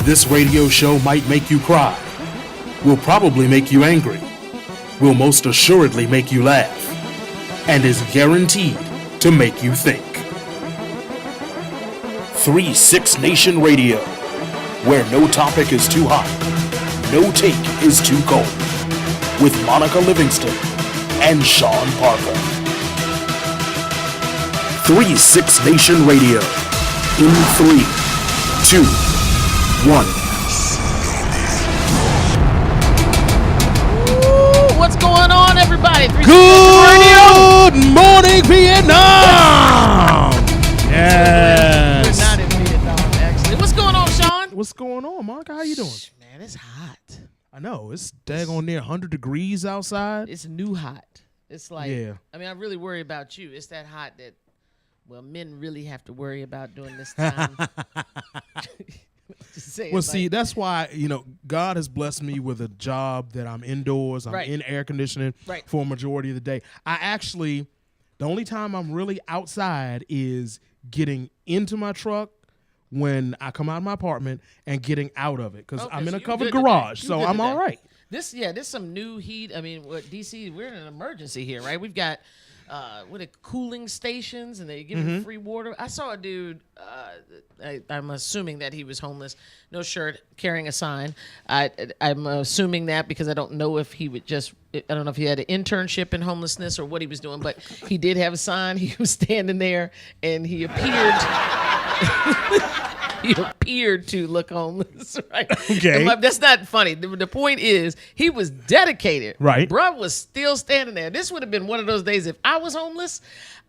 This radio show might make you cry, will probably make you angry, will most assuredly make you laugh, and is guaranteed to make you think. 3-6 Nation Radio, where no topic is too hot, no take is too cold, with Monica Livingston and Sean Parker. 3-6 Nation Radio, in 3, 2, 1. Ooh, what's going on, everybody? Good morning, Vietnam! Yes. We're not in Vietnam, actually. What's going on, Sean? What's going on, Monica? How you doing? Man, it's hot. I know. It's daggone near 100 degrees outside. It's new hot. It's like, Yeah. I mean, I really worry about you. It's that hot that, well, men really have to worry about during this time. Just saying, Well, see, that's why, God has blessed me with a job that I'm indoors. I'm Right. in air conditioning Right. for a majority of the day. The only time I'm really outside is getting into my truck when I come out of my apartment and getting out of it because Okay, I'm in so a you covered good today. garage, You so good I'm today. all right. This some new heat. I mean, DC, we're in an emergency here, right? We've got cooling stations, and they give you free water. I saw a dude. I'm assuming that he was homeless, no shirt, carrying a sign. I'm assuming that because I don't know if he would just. I don't know if he had an internship in homelessness or what he was doing, but he did have a sign. He was standing there, and he appeared. He appeared to look homeless, right? Okay. That's not funny. The point is, he was dedicated. Right. Bruh was still standing there. This would have been one of those days if I was homeless.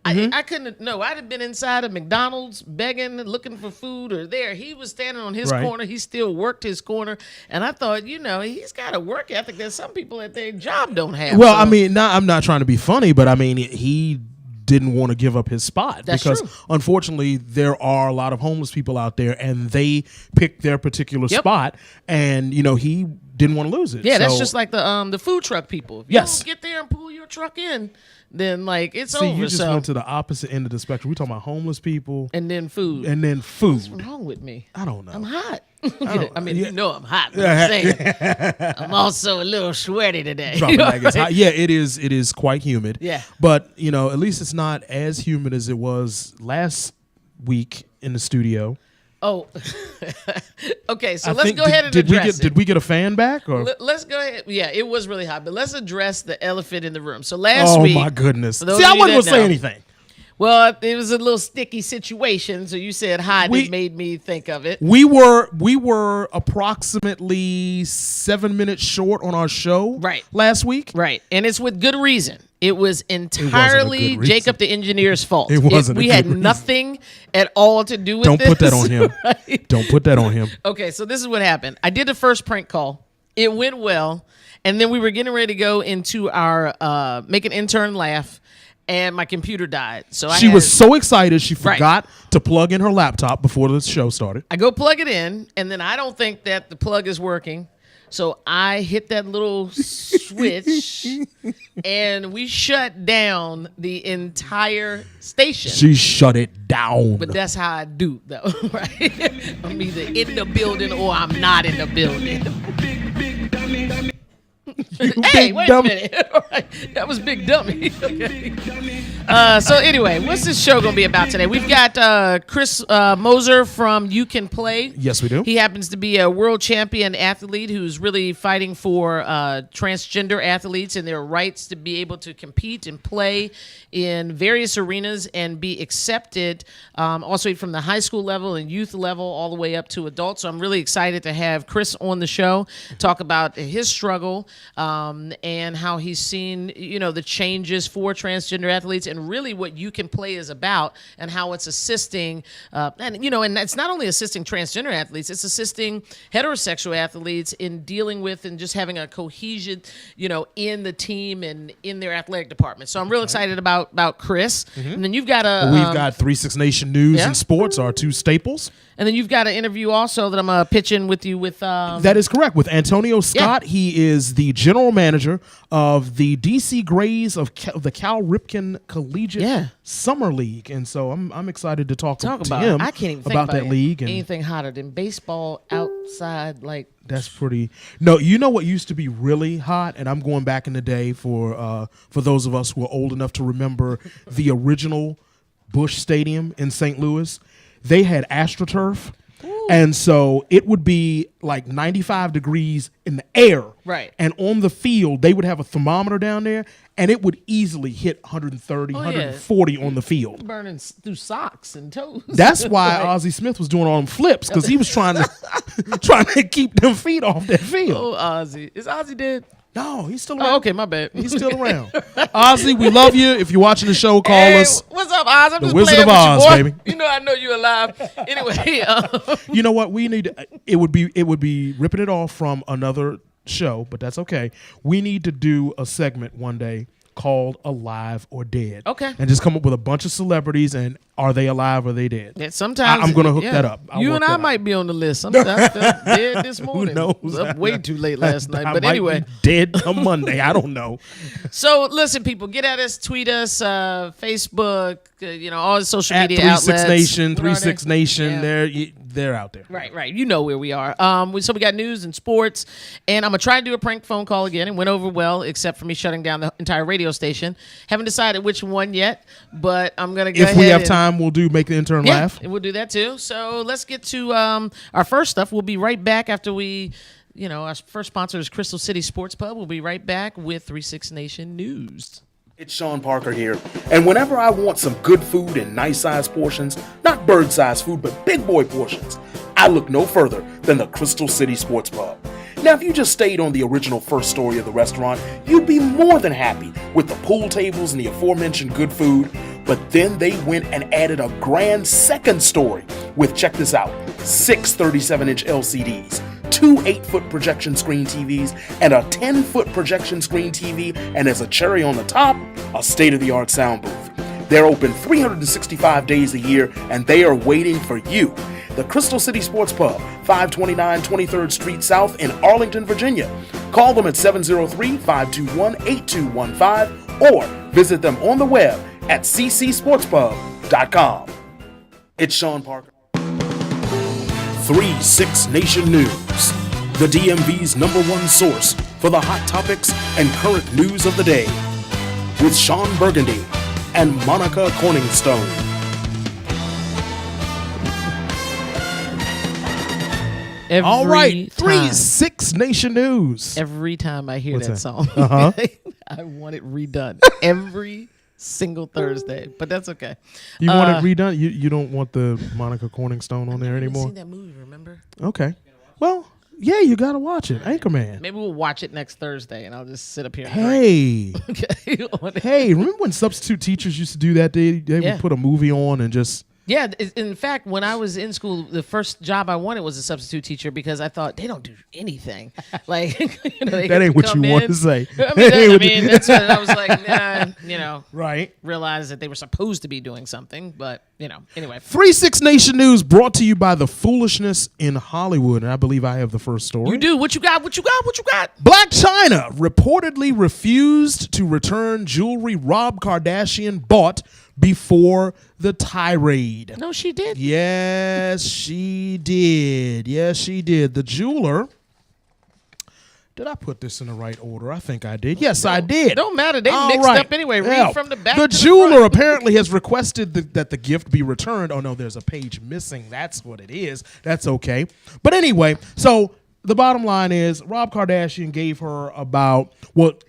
I couldn't. No, I'd have been inside of McDonald's begging, looking for food, or there. He was standing on his Right. corner. He still worked his corner, and I thought, he's got a work ethic that some people at their job don't have. Well, So- I mean, I'm not trying to be funny, but I mean, he didn't want to give up his spot That's because true. unfortunately there are a lot of homeless people out there and they picked their particular Yep. spot and he didn't want to lose it. yeah, that's So, just like the food truck people. If you Yes. don't get there and pull your truck in, then it's see, over. you just so went to the opposite end of the spectrum. We're talking about homeless people and then food. and then food. What's wrong with me? I don't know. I'm hot. don't- I mean, yeah. I'm hot. But I'm saying, I'm also a little sweaty today. Dropping like it's hot. Yeah, it is quite humid. Yeah. But at least it's not as humid as it was last week in the studio. Oh, okay. So I let's think- go ahead and did address it. Did we get a fan back or? Let's go ahead. Yeah, it was really hot, but let's address the elephant in the room. So last Oh week, my goodness! for those See, of I you wasn't that gonna say know- anything. well, it was a little sticky situation. So you said hot. We- It made me think of it. We were approximately 7 minutes short on our show Right. last week. Right, and it's with good reason. It was entirely good reason. Jacob the engineer's fault. It wasn't a We good had reason. nothing at all to do with Don't this. put that on him. right? Don't put that on him. Okay, so this is what happened. I did the first prank call. It went well, and then we were getting ready to go into our make an intern laugh, and my computer died. So She was so excited she Right. forgot to plug in her laptop before the show started. I go plug it in, and then I don't think that the plug is working. So I hit that little switch, and we shut down the entire station. She shut it down. But that's how I do, though, right? I'm either in the building or I'm not in the building. Hey, big wait dummy. a minute. All right. That was Big Dummy. Okay. So anyway, what's this show going to be about today? We've got Chris Moser from You Can Play. Yes, we do. He happens to be a world champion athlete who's really fighting for transgender athletes and their rights to be able to compete and play in various arenas and be accepted also from the high school level and youth level all the way up to adults. So I'm really excited to have Chris on the show, talk about his struggle and how he's seen, the changes for transgender athletes and really what You Can Play is about and how it's assisting, and it's not only assisting transgender athletes, it's assisting heterosexual athletes in dealing with and just having a cohesion, in the team and in their athletic department. So I'm real excited about Chris. And then you've got We've got 3-6 Nation News yeah. and Sports, our two staples. and then you've got an interview also that I'm pitching with you with. That is correct. With Antonio Scott, he is the general manager of the DC Grays of the Cal Ripken Collegiate Summer League, and so I'm excited to talk to about him I can't even think about that league. And anything hotter than baseball outside, like that's pretty. No, you know what used to be really hot, and I'm going back in the day for those of us who are old enough to remember the original Busch Stadium in St. Louis. They had AstroTurf. And so it would be like 95 degrees in the air. Right. And on the field, they would have a thermometer down there, and it would easily hit 130, 140 on the field. Burning through socks and toes. That's why Ozzie Smith was doing all them flips, because he was trying to keep them feet off that field. Oh, Ozzie. Is Ozzie dead? No, he's still around. Oh, okay, my bad. He's still around. Ozzie, we love you. If you're watching the show, call us. What's up, Oz? I'm The just Wizard playing of Oz, with you, boy. baby. You know I know you're alive. Anyway, You know what? We need to, it would be ripping it off from another show, but that's okay. We need to do a segment one day called Alive or Dead. Okay. And just come up with a bunch of celebrities and are they alive or are they dead? yeah, sometimes I'm going to hook that up. I'll you work and I that might be on the list. I'm dead this morning. knows? Was up way too late last night. I But might anyway, be dead on Monday. I don't know. so listen, people, get at us, tweet us, Facebook, all the social At media 36 outlets. Nation, What are they? 36 Nation, Yeah. they're out there. Right. You know where we are. So we got news and sports, and I'm gonna try to do a prank phone call again. It went over well, except for me shutting down the entire radio station. Haven't decided which one yet, but I'm gonna go If ahead we have and- time, we'll do Make the Intern Yeah, Laugh. and we'll do that too. So let's get to our first stuff. We'll be right back after we, our first sponsor is Crystal City Sports Pub. We'll be right back with 36 Nation News. It's Sean Parker here, and whenever I want some good food in nice-sized portions, not bird-sized food, but big boy portions, I look no further than the Crystal City Sports Pub. Now, if you just stayed on the original first story of the restaurant, you'd be more than happy with the pool tables and the aforementioned good food, but then they went and added a grand second story with, check this out, 6 37-inch LCDs, 2 8-foot projection screen TVs, and a 10-foot projection screen TV, and as a cherry on the top, a state-of-the-art sound booth. They're open 365 days a year, and they are waiting for you. The Crystal City Sports Pub, 529 23rd Street South in Arlington, Virginia. Call them at 703-521-8215 or visit them on the web at ccsportspub.com. It's Sean Parker. 36 Nation News, the DMV's #1 source for the hot topics and current news of the day, with Sean Burgundy and Monica Corningstone. All right, 36 Nation News. Every time I hear What's that that? song, Uh-huh. I want it redone every single Thursday. But that's okay. You want it redone? You don't want the Monica Corningstone on there I didn't anymore? see that movie, remember? Okay. Well, yeah, you got to watch it. Anchorman. Maybe we'll watch it next Thursday, and I'll just sit up here and Hey. drink. Okay. Hey, remember when substitute teachers used to do that? They Yeah. would put a movie on and just... Yeah, in fact, when I was in school, the first job I wanted was a substitute teacher because I thought they don't do anything. Like they That ain't what you come want in. to say. I mean, that's what I was like. Nah, Right. realized that they were supposed to be doing something, but anyway. 36 Nation News brought to you by the foolishness in Hollywood. And I believe I have the first story. You do what you got. What you got? What you got? Blac Chyna reportedly refused to return jewelry Rob Kardashian bought before the tirade. No, she did. Yes, she did. Yes, she did. The jeweler. Did I put this in the right order? I think I did. Yes, I did. It don't matter. They All mixed right. up anyway. Read Yeah. from the back. The to jeweler the front. apparently has requested that the gift be returned. Oh, no, there's a page missing. That's what it is. That's okay. But anyway, so the bottom line is Rob Kardashian gave her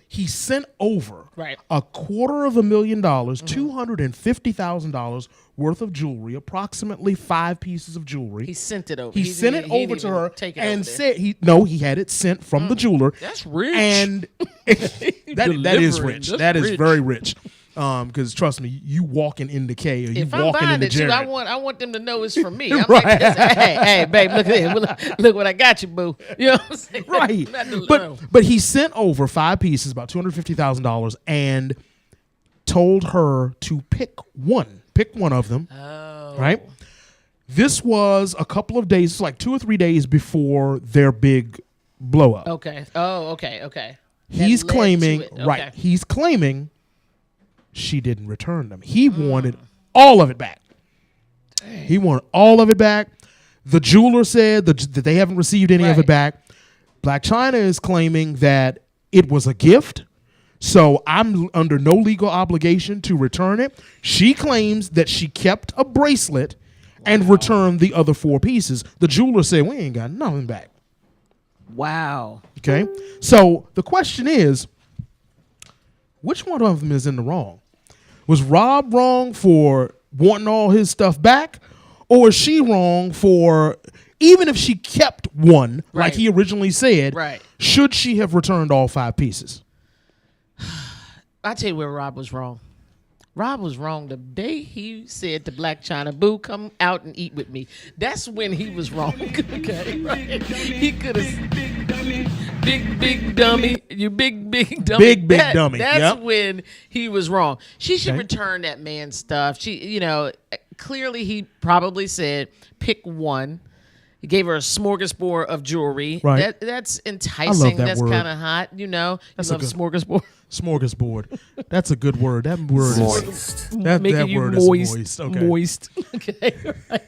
he sent over Right. $250,000, $250,000 worth of jewelry, approximately 5 pieces of jewelry. He sent it over. He sent it over didn't to even her take it and over there. said he had it sent from the jeweler. That's rich. And that is Delivering. rich. That's That is rich. very rich. Because trust me, you walking in the K or you If I'm walking buying in the it, too, Jared. I want them to know it's from me. I'm Right. like, hey, babe, look at this. Look what I got you, boo. You know what I'm saying? Right. Not the But little- but he sent over 5 pieces, about $250,000, and told her to pick one. Pick one of them. Oh. Right? This was a couple of days, like 2 or 3 days before their big blow up. Okay. Oh, okay. He's That led claiming, to it. right? Okay. He's claiming she didn't return them. He wanted all of it back. He wanted all of it back. The jeweler said that they haven't received any of it back. Blac Chyna is claiming that it was a gift, so I'm under no legal obligation to return it. She claims that she kept a bracelet and returned the other 4 pieces. The jeweler said, we ain't got nothing back. Wow. Okay? So the question is, which one of them is in the wrong? Was Rob wrong for wanting all his stuff back? Or is she wrong for, even if she kept one, like he originally said, should she have returned all 5 pieces? I'll tell you where Rob was wrong. Rob was wrong the day he said to Blac Chyna, boo, come out and eat with me. That's when he was wrong. Okay, right? He could have, big dummy, you big dummy. Big dummy. That's when he was wrong. She should return that man's stuff. She, clearly he probably said, pick one. He gave her a smorgasbord of jewelry. Right. That's enticing. I love that That's word. kind of hot. You love smorgasbord. Smorgasbord. That's a good word. That word is Making you word moist. is moist. Okay. Moist. Okay. Right.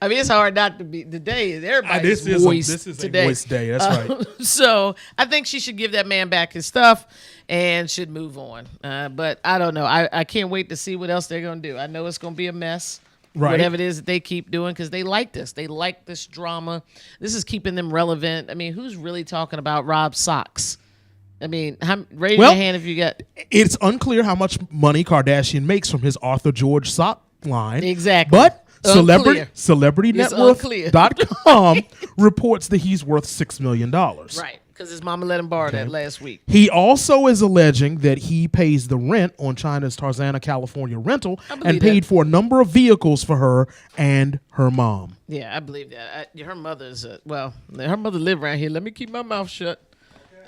I mean, it's hard not to be today. Everybody's moist this is today. a moist day. That's right. So I think she should give that man back his stuff and should move on. But I don't know. I can't wait to see what else they're going to do. I know it's going to be a mess. Right. Whatever it is that they keep doing, because they like this. They like this drama. This is keeping them relevant. I mean, who's really talking about Rob's socks? I mean, raise your hand if you got. It's unclear how much money Kardashian makes from his Arthur George sock line. Exactly. But Unclear. CelebrityNetWorth.com reports that he's worth $6 million. Right. Because his mama let him borrow that last week. He also is alleging that he pays the rent on China's Tarzana, California rental and paid for a number of vehicles for her and her mom. Yeah, I believe that. Her mother's, her mother live around here. Let me keep my mouth shut.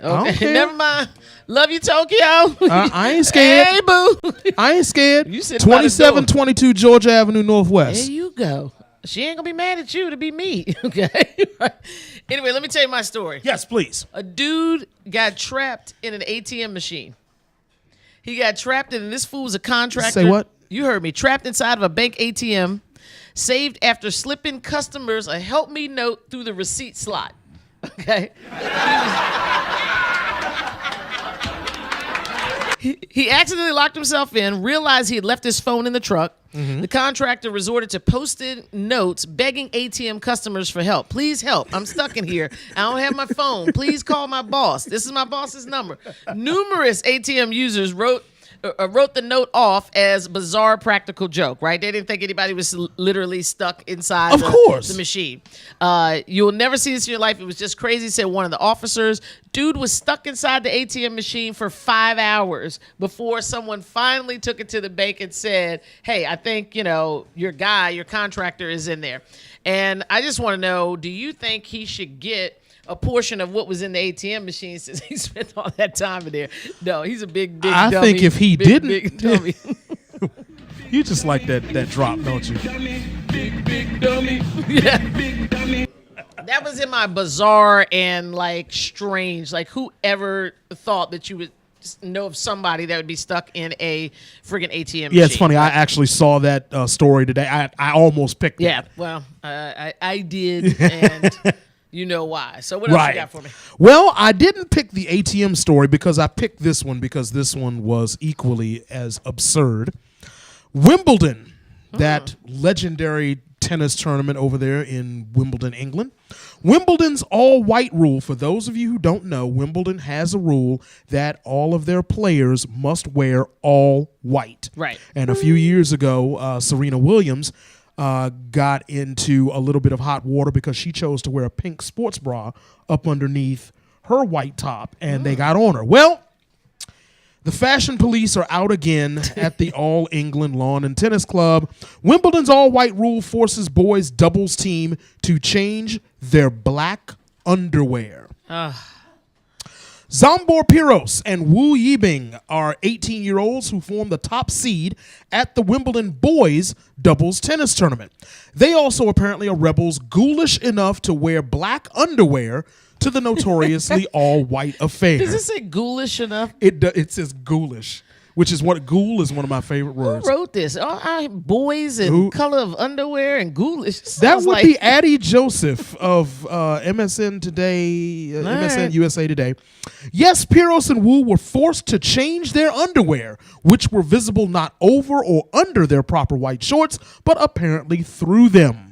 Okay. Never mind. Love you, Tokyo. I ain't scared. Hey, boo. I ain't scared. You sit by the door. 2722 Georgia Avenue Northwest. There you go. She ain't gonna be mad at you to be me. Okay. Anyway, let me tell you my story. Yes, please. A dude got trapped in an ATM machine. He got trapped in, and this fool was a contractor. Say what? You heard me. Trapped inside of a bank ATM, saved after slipping customers a help me note through the receipt slot. Okay. He accidentally locked himself in, realized he had left his phone in the truck. The contractor resorted to posted notes begging ATM customers for help. Please help. I'm stuck in here. I don't have my phone. Please call my boss. This is my boss's number. Numerous ATM users wrote the note off as bizarre practical joke, right? They didn't think anybody was literally stuck inside the machine. You'll never see this in your life. It was just crazy, said one of the officers. Dude was stuck inside the ATM machine for 5 hours before someone finally took it to the bank and said, hey, I think, your contractor is in there. And I just want to know, do you think he should get a portion of what was in the ATM machine since he spent all that time in there? No, he's a big dummy. I think if he didn't, big dummy. You just like that drop, don't you? Big dummy. Yeah. That was in my bizarre and strange. Whoever thought that you would know of somebody that would be stuck in a friggin' ATM machine. Yeah, it's funny. I actually saw that story today. I almost picked it. Yeah, well, I did, and you know why. So what else you got for me? Well, I didn't pick the ATM story because I picked this one because this one was equally as absurd. Wimbledon, that legendary tennis tournament over there in Wimbledon, England. Wimbledon's all-white rule, for those of you who don't know, Wimbledon has a rule that all of their players must wear all white. Right. And a few years ago, Serena Williams got into a little bit of hot water because she chose to wear a pink sports bra up underneath her white top, and they got on her. Well, the fashion police are out again at the All England Lawn and Tennis Club. Wimbledon's all-white rule forces boys' doubles team to change their black underwear. Zambor Piros and Wu Yibing are 18-year-olds who form the top seed at the Wimbledon boys' doubles tennis tournament. They also apparently are rebels ghoulish enough to wear black underwear to the notoriously all-white affair. Does it say ghoulish enough? It says ghoulish. which is what ghoul is one of my favorite words. Who wrote this? Boys and color of underwear and ghoulish. That would like be Addie Joseph of MSN Today, MSN USA Today. Yes, Piros and Wu were forced to change their underwear, which were visible not over or under their proper white shorts, but apparently through them.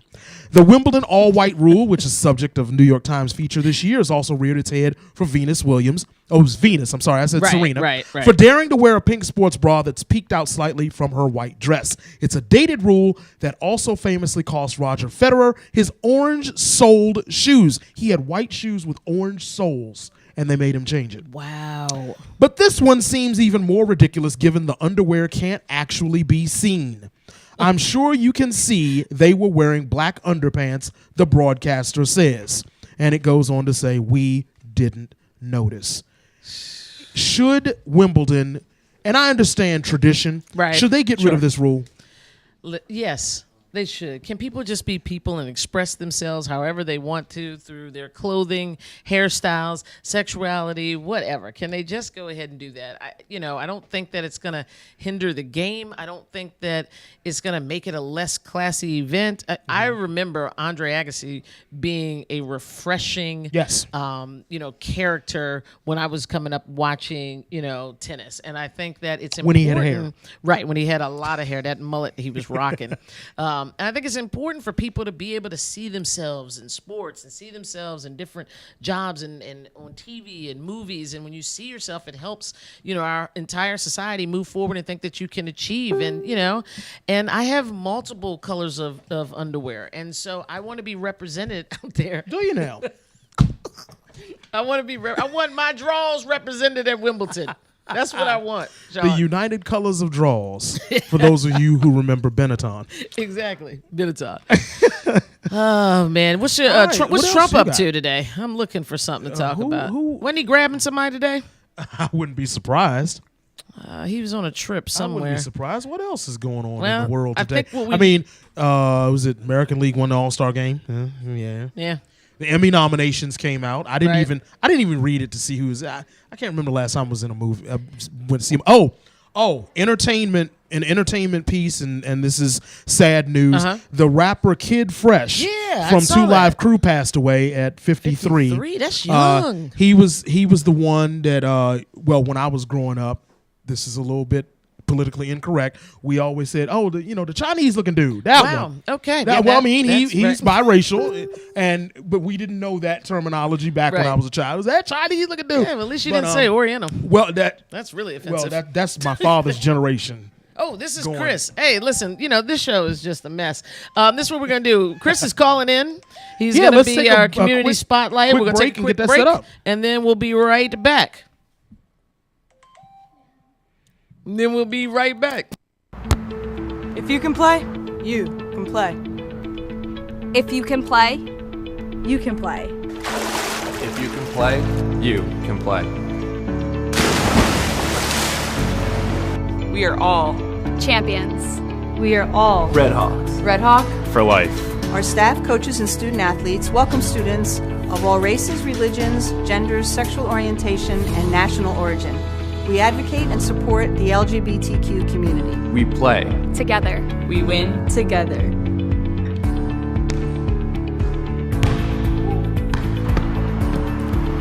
The Wimbledon all-white rule, which is subject of New York Times feature this year, has also reared its head for Venus Williams. Oh, it was Venus. I'm sorry. I said Serena. Right. For daring to wear a pink sports bra that's peeked out slightly from her white dress. It's a dated rule that also famously cost Roger Federer his orange-soled shoes. He had white shoes with orange soles, and they made him change it. wow. But this one seems even more ridiculous given the underwear can't actually be seen. I'm sure you can see they were wearing black underpants, the broadcaster says. And it goes on to say, we didn't notice. Should Wimbledon, and I understand tradition, should they get rid of this rule? Yes, they should. Can people just be people and express themselves however they want to through their clothing, hairstyles, sexuality, whatever? Can they just go ahead and do that? I don't think that it's going to hinder the game. I don't think that it's going to make it a less classy event. I remember Andre Agassi being a refreshing, character when I was coming up watching, tennis. And I think that it's important. When he had hair. Right, when he had a lot of hair, that mullet he was rocking. And I think it's important for people to be able to see themselves in sports and see themselves in different jobs and on TV and movies. And when you see yourself, it helps, our entire society move forward and think that you can achieve. And, and I have multiple colors of underwear. And so I want to be represented out there. Do you now? I want my draws represented at Wimbledon. That's what I want, John. The United Colors of Draws, for those of you who remember Benetton. Exactly, Benetton. Oh, man. What's Trump up to today? I'm looking for something to talk about. Wasn't he grabbing somebody today? I wouldn't be surprised. He was on a trip somewhere. I wouldn't be surprised. What else is going on in the world today? I was it American League won the All-Star game? Yeah. The Emmy nominations came out. I didn't even read it to see who was. I can't remember the last time I was in a movie. I went to see him. An entertainment piece, and this is sad news. The rapper Kid Fresh from Two Live Crew passed away at 53. 53? That's young. He was the one that when I was growing up, this is a little bit politically incorrect. We always said, the Chinese looking dude. That one. Okay. He's biracial, but we didn't know that terminology back when I was a child. It was that Chinese looking dude. Yeah, well, at least you didn't say Oriental. Well, that's really offensive. Well, that's my father's generation. Oh, this is Chris. Hey, listen, this show is just a mess. This is what we're going to do. Chris is calling in. He's going to be our community spotlight. We're going to take a quick break, and then we'll be right back. Then we'll be right back. If you can play, you can play. If you can play, you can play. If you can play, you can play. We are all champions. We are all Red Hawks. Red Hawk for life. Our staff, coaches, and student athletes welcome students of all races, religions, genders, sexual orientation, and national origin. We advocate and support the LGBTQ community. We play together. We win together.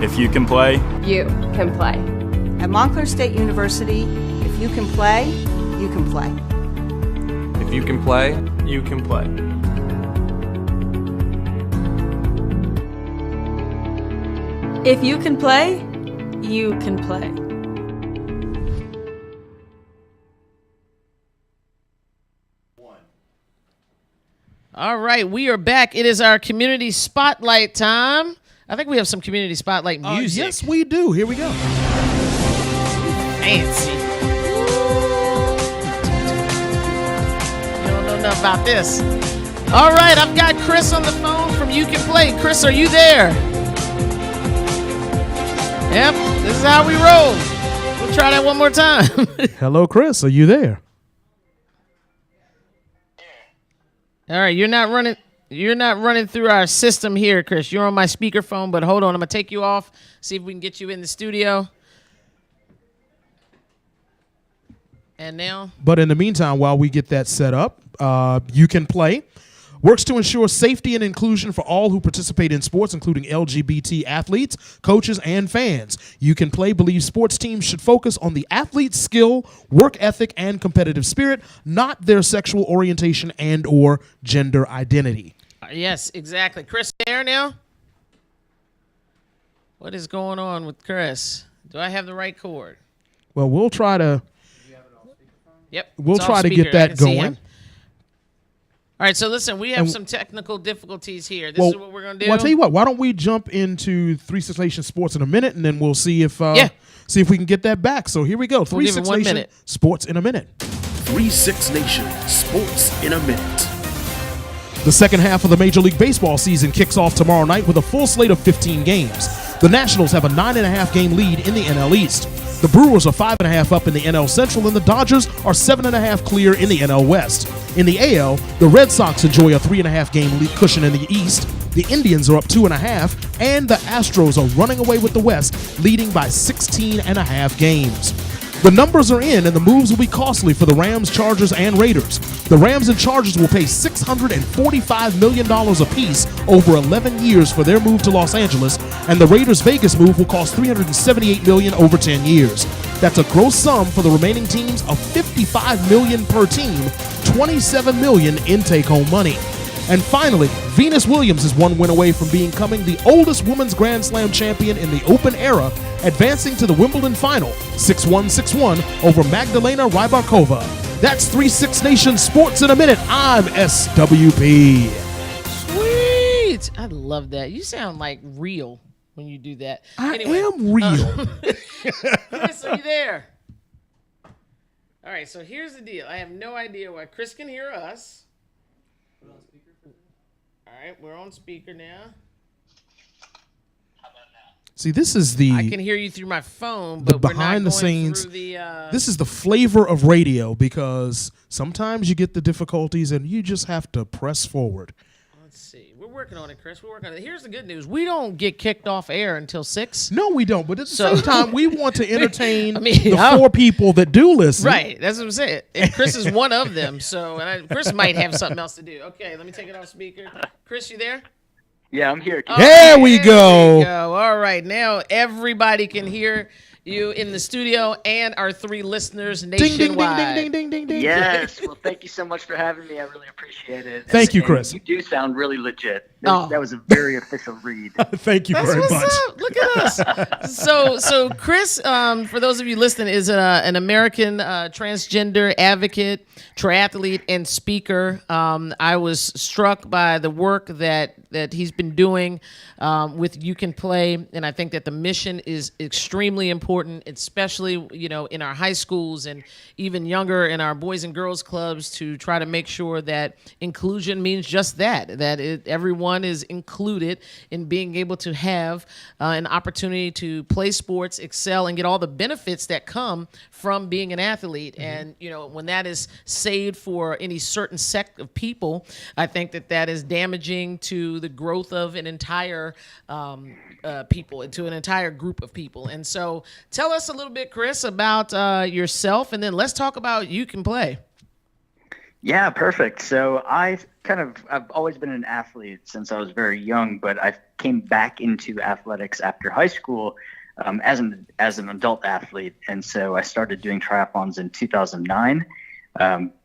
If you can play, you can play. At Montclair State University, if you can play, you can play. If you can play, you can play. If you can play, you can play. All right, we are back. It is our community spotlight time. I think we have some community spotlight music. Yes, we do. Here we go. Fancy. You don't know nothing about this. All right, I've got Chris on the phone from You Can Play. Chris, are you there? Yep, this is how we roll. We'll try that one more time. Hello, Chris. Are you there? All right, you're not running through our system here, Chris. You're on my speakerphone, but hold on, I'm gonna take you off, see if we can get you in the studio. And now? But in the meantime, while we get that set up, You Can Play works to ensure safety and inclusion for all who participate in sports, including LGBT athletes, coaches, and fans. You Can Play believes sports teams should focus on the athlete's skill, work ethic, and competitive spirit, not their sexual orientation and or gender identity. Yes, exactly. Chris, there now? What is going on with Chris? Do I have the right cord? Well, we'll try to Yep. We'll it's try off to get speaker. I that can see going. him. All right, so listen, we have some technical difficulties here. This is what we're going to do. Well, I'll tell you what. Why don't we jump into 3 6 Nation Sports in a minute, and then we'll see if see if we can get that back. So here we go. 3 6 1 Nation minute. Sports in a minute. 3-6 Nation Sports in a minute. The second half of the Major League Baseball season kicks off tomorrow night with a full slate of 15 games. The Nationals have a 9.5 game lead in the NL East. The Brewers are 5.5 up in the NL Central, and the Dodgers are 7.5 clear in the NL West. In the AL, the Red Sox enjoy a 3.5 game lead cushion in the East. The Indians are up 2.5, and the Astros are running away with the West, leading by 16.5 games. The numbers are in, and the moves will be costly for the Rams, Chargers, and Raiders. The Rams and Chargers will pay $645 million apiece over 11 years for their move to Los Angeles, and the Raiders' Vegas move will cost $378 million over 10 years. That's a gross sum for the remaining teams of $55 million per team, $27 million in take-home money. And finally, Venus Williams is one win away from becoming the oldest women's Grand Slam champion in the Open era, advancing to the Wimbledon final, 6-1, 6-1 over Magdalena Rybakova. That's 3-6 Nation Sports in a minute. I'm SWP. Sweet. I love that. You sound like real when you do that. I am real. Chris, are you there? All right, so here's the deal. I have no idea why Chris can hear us. All right, we're on speaker now. See, this is the I can hear you through my phone, but we're not behind the going scenes. through the, This is the flavor of radio, because sometimes you get the difficulties and you just have to press forward. Let's see. We're working on it, Chris. We're working on it. Here's the good news. We don't get kicked off air until 6. No, we don't. But at the same time, we want to entertain the I'll- 4 people that do listen. Right. That's what I'm saying. And Chris is one of them. So Chris might have something else to do. Okay, let me take it off speaker. Chris, you there? Yeah, I'm here. There we There go. we go. All right. Now everybody can hear you in the studio and our 3 listeners Ding, ding, ding, nationwide. ding, ding, ding, ding. Yes. Well, thank you so much for having me. I really appreciate it. Thank you, And Chris. You do sound really legit. Oh. That was a very official read. Thank you That's very what's much. up. Look at us. So Chris, for those of you listening, is an American transgender advocate, triathlete, and speaker. I was struck by the work that he's been doing with You Can Play, and I think that the mission is extremely important, especially in our high schools and even younger in our boys and girls clubs, to try to make sure that inclusion means just that everyone is included in being able to have an opportunity to play sports, excel, and get all the benefits that come from being an athlete. And when that is saved for any certain sect of people, I think that is damaging to the growth of an entire people, to an entire group of people. And so tell us a little bit, Chris, about yourself, and then let's talk about You Can Play. Yeah, perfect. So I've always been an athlete since I was very young, but I came back into athletics after high school as an adult athlete. And so I started doing triathlons in 2009.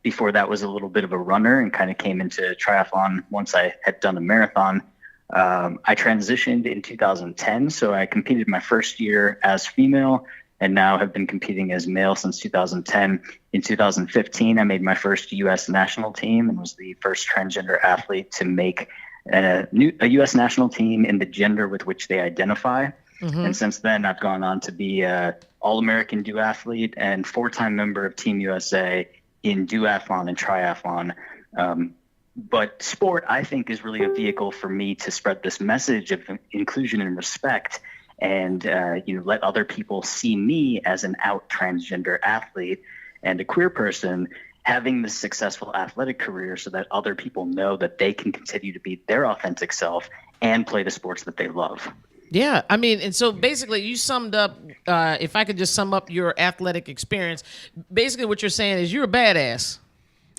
Before that was a little bit of a runner and kind of came into triathlon once I had done a marathon. I transitioned in 2010, so I competed my first year as female and now have been competing as male since 2010. In 2015, I made my first U.S. national team and was the first transgender athlete to make a U.S. national team in the gender with which they identify. Mm-hmm. And since then, I've gone on to be an All-American duathlete and 4-time member of Team USA in duathlon and triathlon. But sport, I think, is really a vehicle for me to spread this message of inclusion and respect, and let other people see me as an out transgender athlete and a queer person having this successful athletic career, so that other people know that they can continue to be their authentic self and play the sports that they love. Yeah, I mean, and so basically, you summed up. If I could just sum up your athletic experience, basically, what you're saying is you're a badass.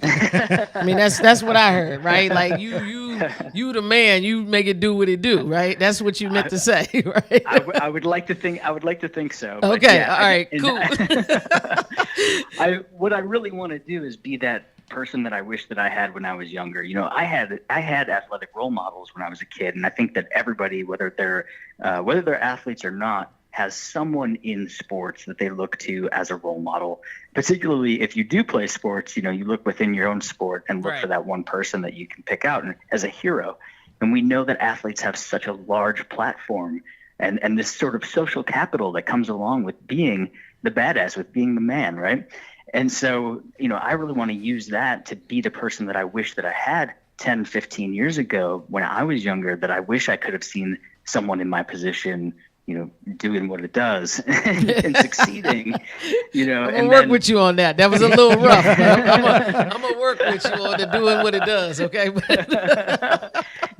I mean, that's what I heard, right? Like you the man. You make it do what it do, right? That's what you meant to say, right? I would like to think so. but Okay, yeah, all right, cool. What I really want to do is be that person that I wish that I had when I was younger. You know, I had athletic role models when I was a kid, and I think that everybody, whether they're athletes or not, has someone in sports that they look to as a role model. Particularly if you do play sports, you know, you look within your own sport and look for that one person that you can pick out and, as a hero. And we know that athletes have such a large platform and this sort of social capital that comes along with being the badass, with being the man, right? And so, you know, I really want to use that to be the person that I wish that I had 10, 15 years ago when I was younger, that I wish I could have seen someone in my position, you know, doing what it does and succeeding, you know. I'm going to work with you on that. That was a little rough. I'm going to work with you on the doing what it does, okay?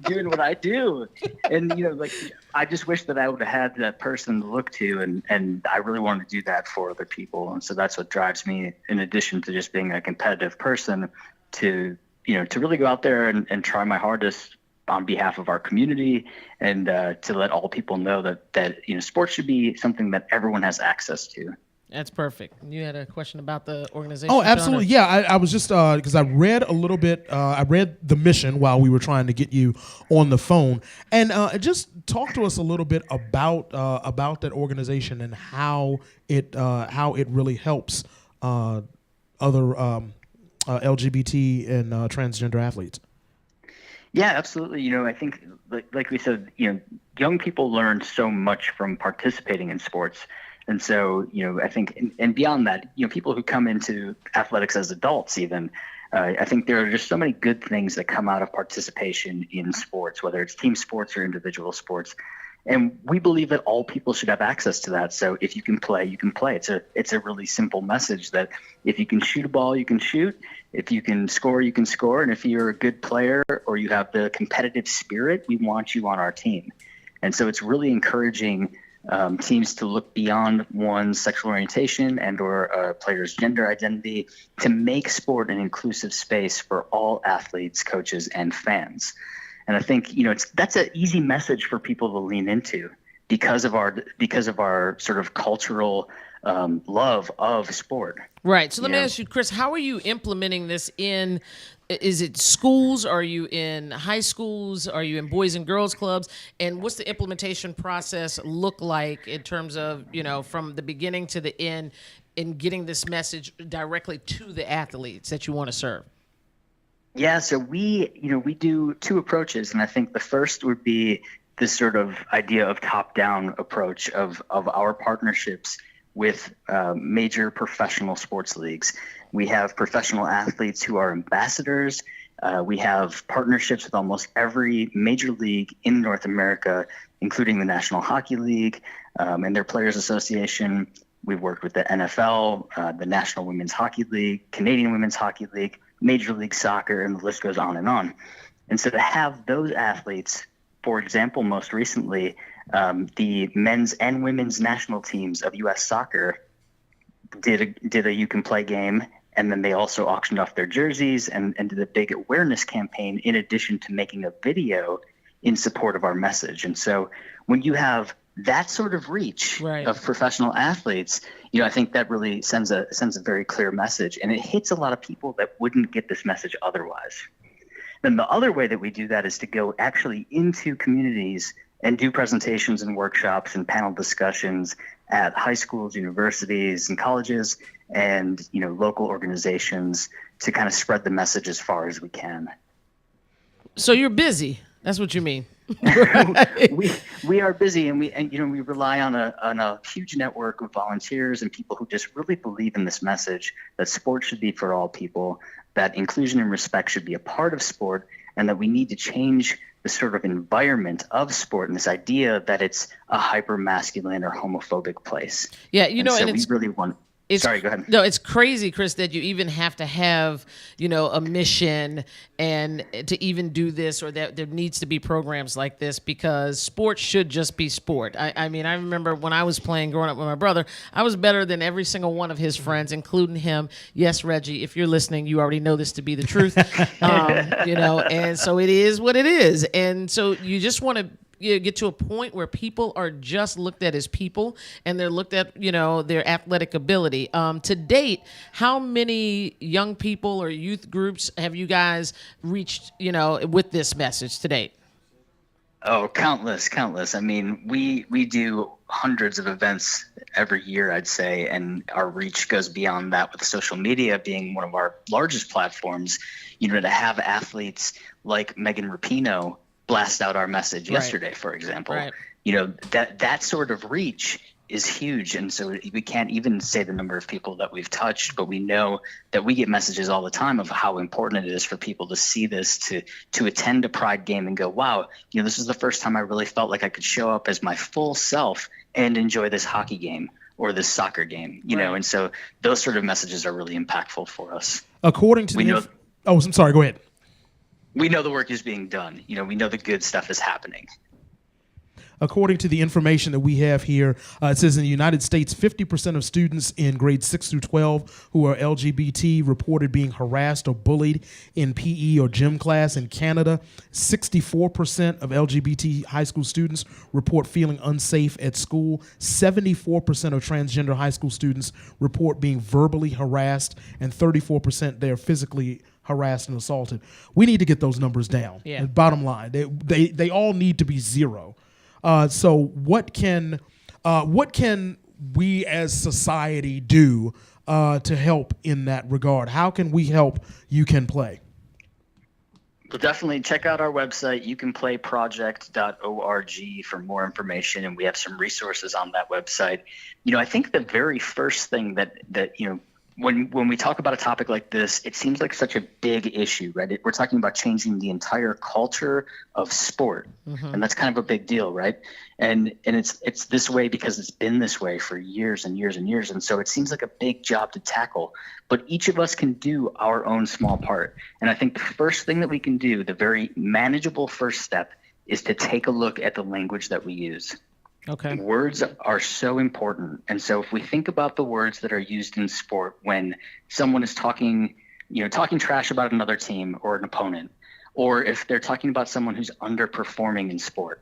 Doing what I do. And, you know, like, I just wish that I would have had that person to look to, and I really want to do that for other people. And so that's what drives me, in addition to just being a competitive person, to, you know, to really go out there and try my hardest on behalf of our community, and to let all people know that you know, sports should be something that everyone has access to. That's perfect. You had a question about the organization? Oh, absolutely. Yeah, I was just because I read a little bit. I read the mission while we were trying to get you on the phone, and just talk to us a little bit about that organization and how it really helps other LGBT and transgender athletes. Yeah, absolutely. You know, I think, like we said, you know, young people learn so much from participating in sports. And so, you know, I think, and beyond that, you know, people who come into athletics as adults even, I think there are just so many good things that come out of participation in sports, whether it's team sports or individual sports. And we believe that all people should have access to that. So if you can play, you can play. It's a really simple message that if you can shoot a ball, you can shoot. If you can score, you can score. And if you're a good player or you have the competitive spirit, we want you on our team. And so it's really encouraging teams to look beyond one's sexual orientation and or a player's gender identity to make sport an inclusive space for all athletes, coaches, and fans. And I think, you know, that's an easy message for people to lean into because of our sort of cultural love of sport. Right. So let me ask you, Chris, how are you implementing this in? Is it schools? Are you in high schools? Are you in boys and girls clubs? And what's the implementation process look like in terms of, you know, from the beginning to the end in getting this message directly to the athletes that you want to serve? Yeah, so we do two approaches, and I think the first would be this sort of idea of top-down approach of our partnerships with major professional sports leagues. We have professional athletes who are ambassadors. We have partnerships with almost every major league in North America, including the National Hockey League and their Players Association. We've worked with the NFL, the National Women's Hockey League, Canadian Women's Hockey League, Major League Soccer, and the list goes on and on. And so to have those athletes, for example, most recently, the men's and women's national teams of U.S. Soccer did a You Can Play game, and then they also auctioned off their jerseys and did a big awareness campaign in addition to making a video in support of our message. And so when you have that sort of reach of professional athletes, you know, I think that really sends a very clear message, and it hits a lot of people that wouldn't get this message otherwise. Then the other way that we do that is to go actually into communities and do presentations and workshops and panel discussions at high schools, universities, and colleges, and, you know, local organizations to kind of spread the message as far as we can. So you're busy. That's what you mean. we are busy, and we rely on a huge network of volunteers and people who just really believe in this message that sport should be for all people, that inclusion and respect should be a part of sport, and that we need to change the sort of environment of sport and this idea that it's a hyper masculine or homophobic place. Yeah, you know, and it's we really want. Sorry, go ahead. No, it's crazy, Chris, that you even have to have, a mission and to even do this, or that there needs to be programs like this, because sports should just be sport. I mean, I remember when I was playing growing up with my brother, I was better than every single one of his friends, including him. Yes, Reggie, if you're listening, you already know this to be the truth. And so it is what it is. And so you just want to get to a point where people are just looked at as people, and they're looked at, their athletic ability. To date, how many young people or youth groups have you guys reached, with this message to date? Oh, countless. I mean, we do hundreds of events every year, I'd say, and our reach goes beyond that, with social media being one of our largest platforms. To have athletes like Megan Rapinoe blast out our message yesterday, for example. Right. That sort of reach is huge. And so we can't even say the number of people that we've touched, but we know that we get messages all the time of how important it is for people to see this, to attend a Pride game and go, wow, this is the first time I really felt like I could show up as my full self and enjoy this hockey game or this soccer game, and so those sort of messages are really impactful for us. According to I'm sorry, go ahead. We know the work is being done. We know the good stuff is happening. According to the information that we have here, it says in the United States, 50% of students in grades 6 through 12 who are LGBT reported being harassed or bullied in PE or gym class. In Canada, 64% of LGBT high school students report feeling unsafe at school. 74% of transgender high school students report being verbally harassed, and 34% they're physically harassed and assaulted. We need to get those numbers down. Yeah. Bottom line, they all need to be zero. So what can we as society do to help in that regard? How can we help You Can Play? Well, definitely check out our website, youcanplayproject.org, for more information, and we have some resources on that website. I think the very first thing that when we talk about a topic like this, it seems like such a big issue, right? We're talking about changing the entire culture of sport, and that's kind of a big deal, right? And it's this way because it's been this way for years and years and years, and so it seems like a big job to tackle. But each of us can do our own small part, and I think the first thing that we can do, the very manageable first step, is to take a look at the language that we use. Okay. Words are so important. And so if we think about the words that are used in sport when someone is talking trash about another team or an opponent, or if they're talking about someone who's underperforming in sport,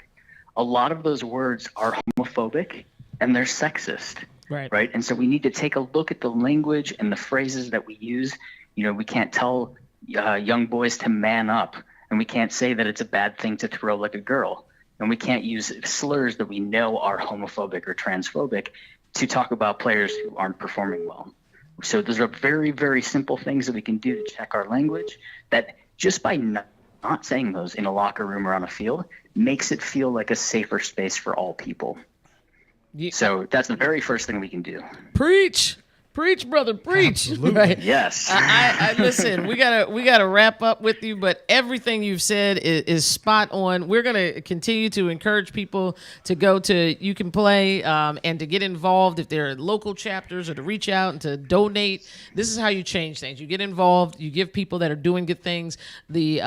a lot of those words are homophobic and they're sexist. Right. And so we need to take a look at the language and the phrases that we use. We can't tell young boys to man up, and we can't say that it's a bad thing to throw like a girl. And we can't use slurs that we know are homophobic or transphobic to talk about players who aren't performing well. So those are very, very simple things that we can do to check our language, that just by not saying those in a locker room or on a field makes it feel like a safer space for all people. Yeah. So that's the very first thing we can do. Preach, brother, preach. Absolutely. Right? Yes. I listen. We gotta wrap up with you, but everything you've said is spot on. We're gonna continue to encourage people to go to You Can Play and to get involved if there are local chapters, or to reach out and to donate. This is how you change things. You get involved. You give people that are doing good things the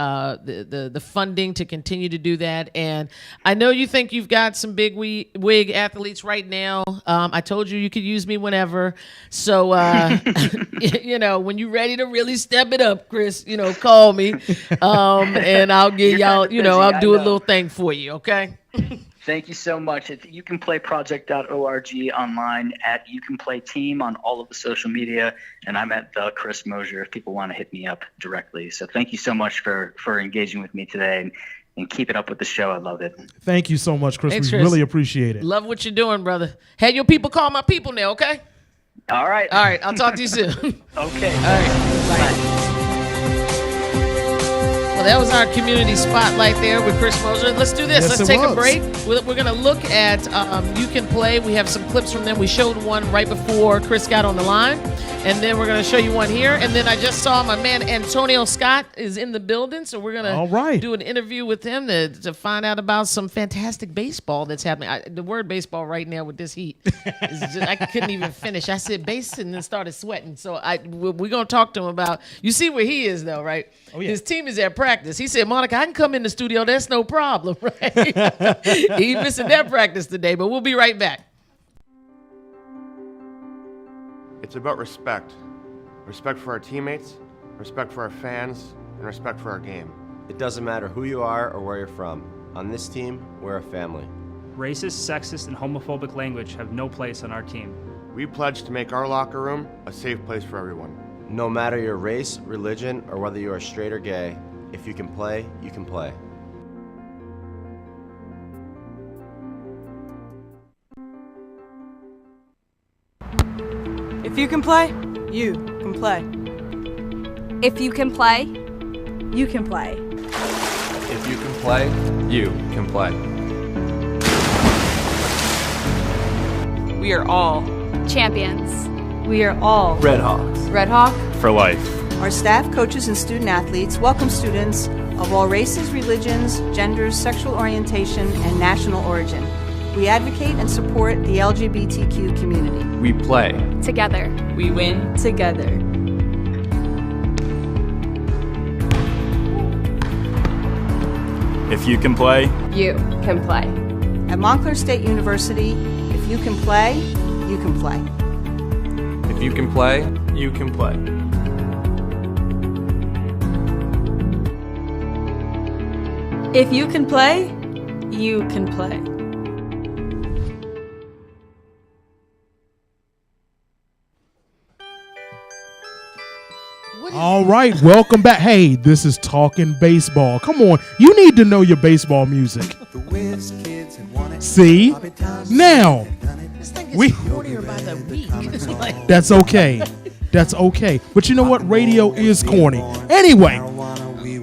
funding to continue to do that. And I know you think you've got some big wig athletes right now. I told you could use me whenever. So, when you're ready to really step it up, Chris, call me, and I'll give y'all, I'll do a little thing for you. Okay. Thank you so much. It's youcanplayproject.org, online at You Can Play Team on all of the social media, and I'm at the Chris Mosier if people want to hit me up directly. So thank you so much for engaging with me today, and keep it up with the show. I love it. Thank you so much, Chris. Thanks, we really appreciate it. Love what you're doing, brother. Have your people call my people now, okay? All right. I'll talk to you soon. Okay. All right. Bye. Well, that was our community spotlight there with Chris Mosier. Let's do this. Yes, Let's take a break. We're going to look at You Can Play. We have some clips from them. We showed one right before Chris got on the line. And then we're going to show you one here. And then I just saw my man Antonio Scott is in the building. So we're going to do an interview with him to find out about some fantastic baseball that's happening. The word baseball right now with this heat, is just, I couldn't even finish. I said base and then started sweating. So we're going to talk to him about, you see where he is though, right? Oh, yeah. His team is at practice. He said, Monica, I can come in the studio. That's no problem, right? He's missing that practice today, but we'll be right back. It's about respect. Respect for our teammates, respect for our fans, and respect for our game. It doesn't matter who you are or where you're from. On this team, we're a family. Racist, sexist, and homophobic language have no place on our team. We pledge to make our locker room a safe place for everyone. No matter your race, religion, or whether you are straight or gay, if you can play, you can play. If you can play, you can play. If you can play, You can play. If you can play, you can play. we are all champions. We are all Red Hawks. Red Hawk For life. Our staff, coaches, and student athletes welcome students of all races, religions, genders, sexual orientation, and national origin. We advocate and support the LGBTQ community. We play. Together. We win together. If you can play, You can play. At Montclair State University, if you can play, you can play. if you can play, you can play. If you can play, you can play. All right, welcome back. Hey, this is Talking Baseball. Come on, you need to know your baseball music. See? Now, This thing gets cornier by the week. Like, that's okay. That's okay. But you know what? Radio is corny. Anyway,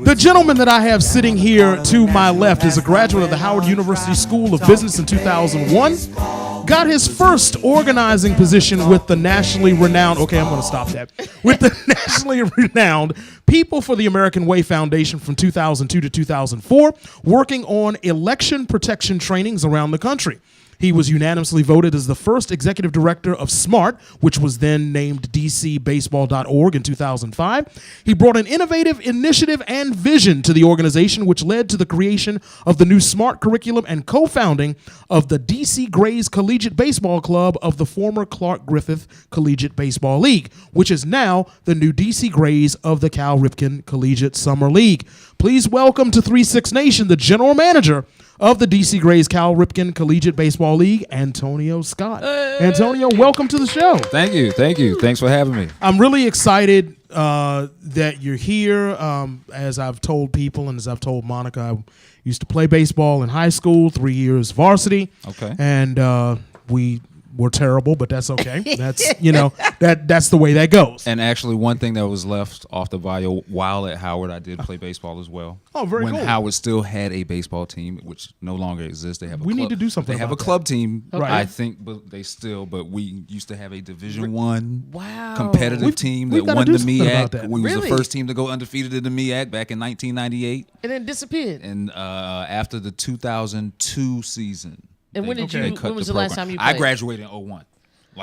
the gentleman that I have sitting here to my left is a graduate of the Howard University School of Business in 2001. Got his first organizing position with the nationally renowned, okay, I'm going to stop that, with the nationally renowned People for the American Way Foundation from 2002 to 2004, working on election protection trainings around the country. He was unanimously voted as the first executive director of SMART, which was then named DCBaseball.org in 2005. He brought an innovative initiative and vision to the organization, which led to the creation of the new SMART curriculum and co-founding of the DC Grays Collegiate Baseball Club of the former Clark Griffith Collegiate Baseball League, which is now the new DC Grays of the Cal Ripken Collegiate Summer League. Please welcome to 3-6 Nation the general manager of the DC Grays Cal Ripken Collegiate Baseball League, Antonio Scott. Antonio, welcome to the show. Thank you. Thanks for having me. I'm really excited that you're here. As I've told people and as I've told Monica, I used to play baseball in high school, 3 years varsity. Okay. And we were terrible, but that's okay. That's, that's the way that goes. And actually, one thing that was left off the bio, while at Howard, I did play baseball as well. Oh, very when cool. When Howard still had a baseball team, which no longer exists. They have We need to do something They have a about club team, Right. I think, but we used to have a Division I wow. competitive team we've that gotta won do the something about that. MEAC. We was Really? the first team to go undefeated in the MEAC back in 1998. And then disappeared. And after the 2002 season. And when they- did you- they cut when was the last program. time you I played? graduated in 01.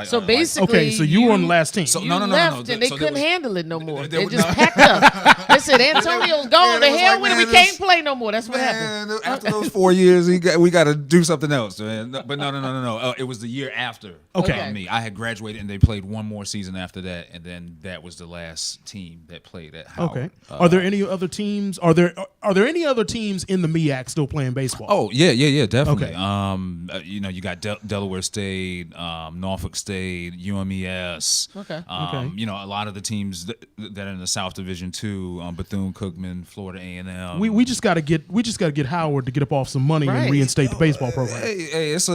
So basically, Okay, so you were on the last team. So You no. left and they So there couldn't was- handle it no more. there They was- just no. packed up. They said, Antonio's gone. Yeah, The it hell was with like, it. We man, can't this- play no more. That's what happened. Man, after those 4 years, we got to do something else, man. But no. It was the year after. Okay. Me, I had graduated, and they played one more season after that, and then that was the last team that played at Howard. Okay. Are there any other teams? Are there any other teams in the MEAC still playing baseball? Oh yeah, definitely. Okay. You got Delaware State, Norfolk State, UMES. Okay. Okay. A lot of the teams that are in the South Division too, Bethune-Cookman, Florida A&M. We just got to get Howard to get up off some money and Right. reinstate the baseball program. Hey, that's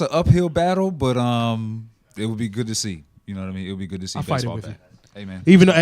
an uphill battle, but it would be good to see. You know what I mean? It would be good to see I'll fight it baseball with back. Amen. Even though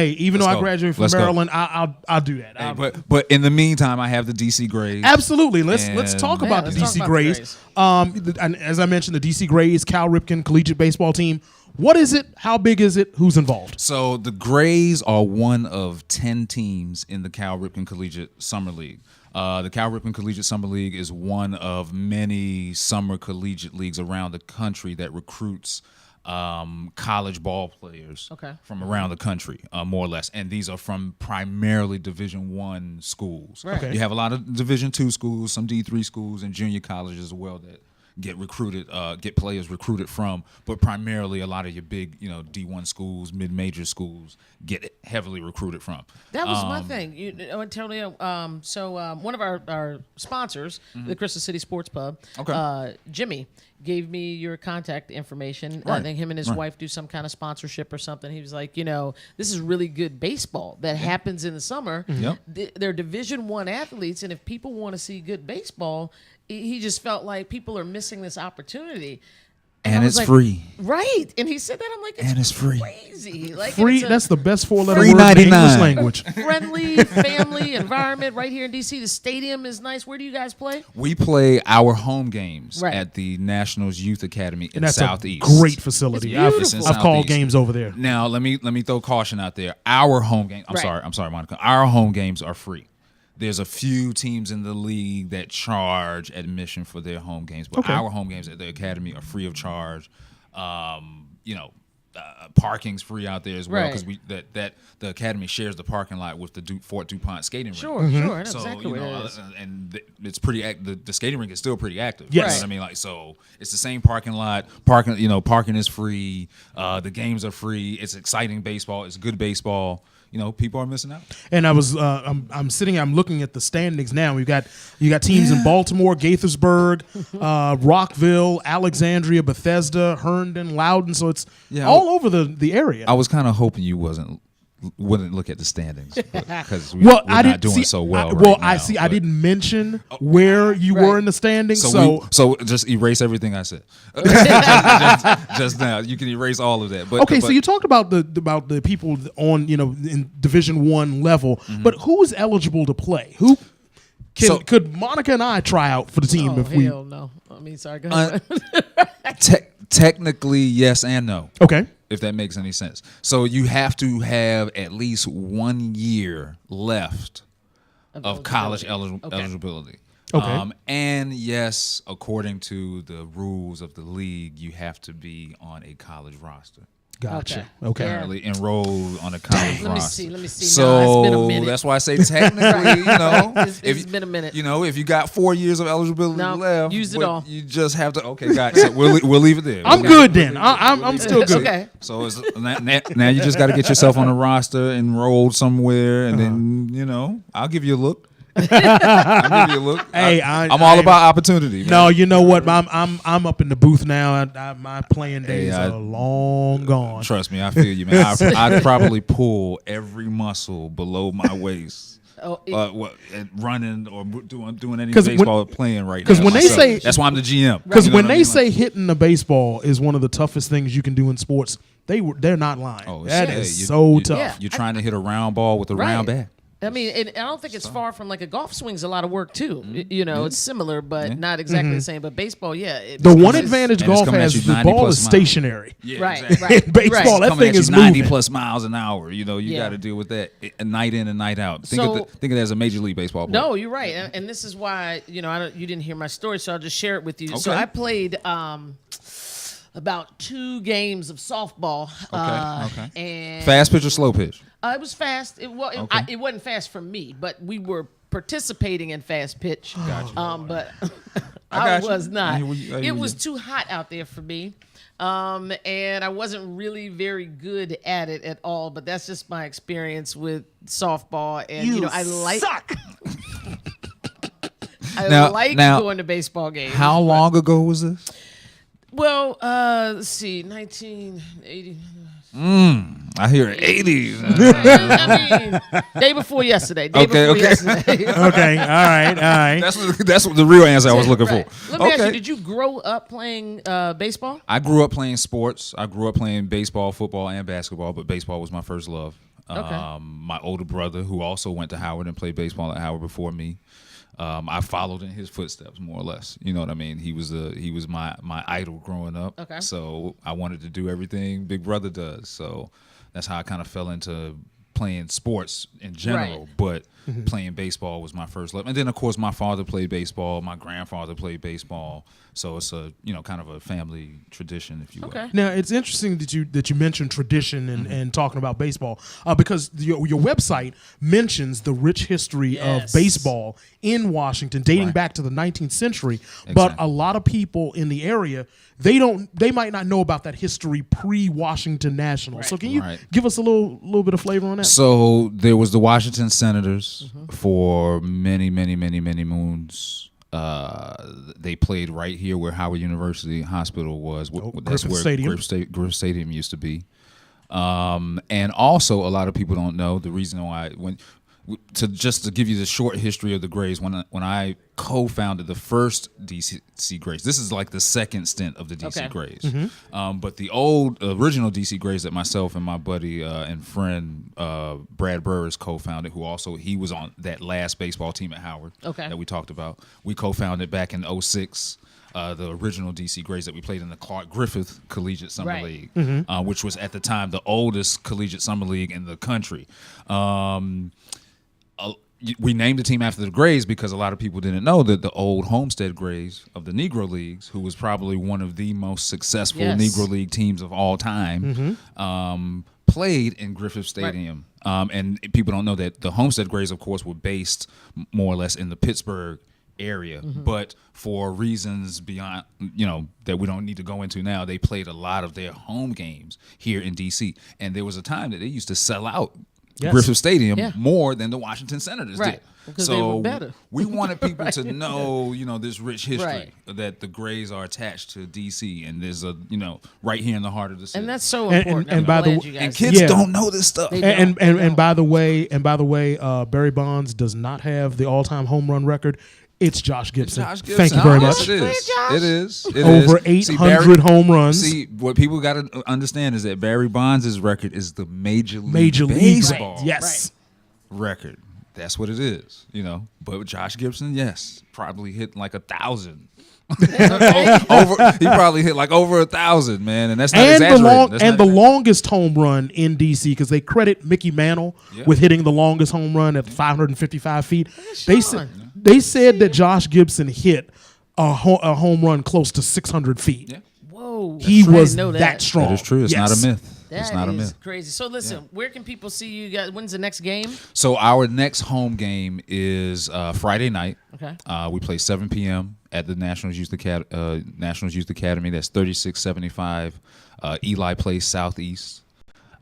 I go. graduated from Let's go. Maryland, I'll do that. Hey, but in the meantime, I have the DC Grays. Absolutely. Let's talk about the let's DC talk about Grays. the And as I mentioned, the DC Grays, Cal Ripken Collegiate Baseball Team. What is it? How big is it? Who's involved? So the Grays are one of 10 teams in the Cal Ripken Collegiate Summer League. The Cal Ripken Collegiate Summer League is one of many summer collegiate leagues around the country that recruits college ball players from around the country, more or less, and these are from primarily Division I schools. Right. Okay. You have a lot of Division II schools, some D3 schools, and junior colleges as well that get recruited, get players recruited from, but primarily a lot of your big, D1 schools, mid-major schools get heavily recruited from. That was my thing, Antonio. So one of our sponsors, the Crystal City Sports Pub, Jimmy, gave me your contact information. Right. I think him and his wife do some kind of sponsorship or something. He was like, this is really good baseball that happens in the summer. They're Division I athletes, and if people want to see good baseball, he just felt like people are missing this opportunity. And it's free. Right. And he said that. I'm like, it's free. Crazy. Like, Free. That's the best 4-letter free word in the 99. English language. Friendly family environment right here in DC. The stadium is nice. Where do you guys play? We play our home games Right. at the Nationals Youth Academy in And that's Southeast. a great facility. It's I've called games over there. Now let me throw caution out there. Our home game. I'm sorry, Monica. Our home games are free. There's a few teams in the league that charge admission for their home games, but our home games at the academy are free of charge. Parking's free out there as well because the academy shares the parking lot with the Fort DuPont skating rink. Sure. That's So exactly what it is. and it's pretty. The skating rink is still pretty active. Yes. You know what I mean, like, so it's the same parking lot. Parking is free. The games are free. It's exciting baseball. It's good baseball. People are missing out. And I was, I'm looking at the standings now. You got teams in Baltimore, Gaithersburg, Rockville, Alexandria, Bethesda, Herndon, Loudoun. So it's all over the area. I was kind of hoping you wouldn't look at the standings because we're not doing so well. I didn't mention where you were in the standings. So just erase everything I said. just now, you can erase all of that. But so you talked about the people on in Division I level, but who is eligible to play? Who could Monica and I try out for the team if we? No. I mean, sorry. Go ahead. Technically, yes and no. Okay. If that makes any sense. So you have to have at least 1 year left of college eligibility. Okay. And yes, according to the rules of the league, you have to be on a college roster. Gotcha. Okay. Apparently enrolled on a college roster. Let me see. So it's been a minute. that's why I say technically, it's been a minute. If you got 4 years of eligibility left, use it all. You just have to. Okay, gotcha. So we'll leave it there. I'm good then. I'm still good. Okay. So now you just got to get yourself on a roster, enrolled somewhere, and then I'll give you a look. I'll give you a look. Hey, I'm all about opportunity. Man. No, you know what? I'm up in the booth now. My playing days are long gone. Trust me, I feel you, man. I'd probably pull every muscle below my waist. Running or doing any baseball playing right now. Because when they say that's why I'm the GM. Because when they say hitting the baseball is one of the toughest things you can do in sports, they're not lying. Oh, that is so tough. Yeah. You're trying to hit a round ball with a round bat. I mean, and I don't think it's far from like a golf swing's a lot of work too. It's similar, but not exactly the same. But baseball, the one advantage golf has is the ball is stationary. Yeah, right. Exactly. Baseball, that thing is 90 moving. plus miles an hour. You got to deal with that night in and night out. Think of it as a major league baseball player. No, you're right, and this is why you didn't hear my story, so I'll just share it with you. Okay. So I played about 2 games of softball. Okay. And fast pitch or slow pitch? It was fast. It wasn't fast for me, but we were participating in fast pitch. Gotcha. But I was not. It was too hot out there for me. And I wasn't really very good at it at all, but that's just my experience with softball. And I like going to baseball games. How long ago was this? Well, let's see, 1980. I hear 80s. I mean, day before yesterday. Yesterday. Okay. All right. That's what the real answer I was looking Right. for. Let me ask you, did you grow up playing baseball? I grew up playing sports. I grew up playing baseball, football, and basketball, but baseball was my first love. Okay. My older brother, who also went to Howard and played baseball at Howard before me, I followed in his footsteps more or less. You know what I mean? He was my idol growing up. Okay. So I wanted to do everything Big Brother does. So that's how I kind of fell into playing sports in general. Right. But playing baseball was my first love. And then of course my father played baseball, my grandfather played baseball. So it's a kind of a family tradition, if you will. Okay. Now it's interesting that you mentioned tradition and talking about baseball because your website mentions the rich history of baseball in Washington dating back to the 19th century. Exactly. But a lot of people in the area they might not know about that history pre-Washington Nationals. Right. So can you give us a little bit of flavor on that? So there was the Washington Senators for many moons. They played right here where Howard University Hospital was. That's Griffith where Stadium. Griffith Stadium used to be. And also, a lot of people don't know the reason why. To give you the short history of the Grays, when I co-founded the first DC Grays, this is like the second stint of the DC Grays. But the original DC Grays that myself and my buddy and friend Brad Burris co-founded, he was on that last baseball team at Howard that we talked about. We co-founded back in 2006. The original DC Grays that we played in the Clark Griffith Collegiate Summer League, which was at the time the oldest collegiate summer league in the country. We named the team after the Grays because a lot of people didn't know that the old Homestead Grays of the Negro Leagues, who was probably one of the most successful Negro League teams of all time, played in Griffith Stadium. And people don't know that the Homestead Grays, of course, were based more or less in the Pittsburgh area, but for reasons beyond, that we don't need to go into now, they played a lot of their home games here in DC. And there was a time that they used to sell out Griffith Stadium more than the Washington Senators did. Because they were better. We wanted people to know, this rich history that the Grays are attached to DC, and there's right here in the heart of the city. And that's so important. And kids don't know this stuff. And by the way, Barry Bonds does not have the all-time home run record. It's Josh Gibson. Thank you very much. It is. Over 800 home runs. See, what people got to understand is that Barry Bonds' record is the Major League Baseball record. That's what it is, But Josh Gibson, probably hit like 1,000. He probably hit like over 1,000, man, and that's not exaggerating. The longest home run in DC, because they credit Mickey Mantle with hitting the longest home run at 555 feet. They said that Josh Gibson hit a home run close to 600 feet. Yeah. Whoa, he was that strong. That is true. It's not a myth. It's not a myth. Crazy. So listen, where can people see you guys? When's the next game? So our next home game is Friday night. Okay. We play 7 p.m. at the National Youth Academy. That's 3675 Eli Place Southeast.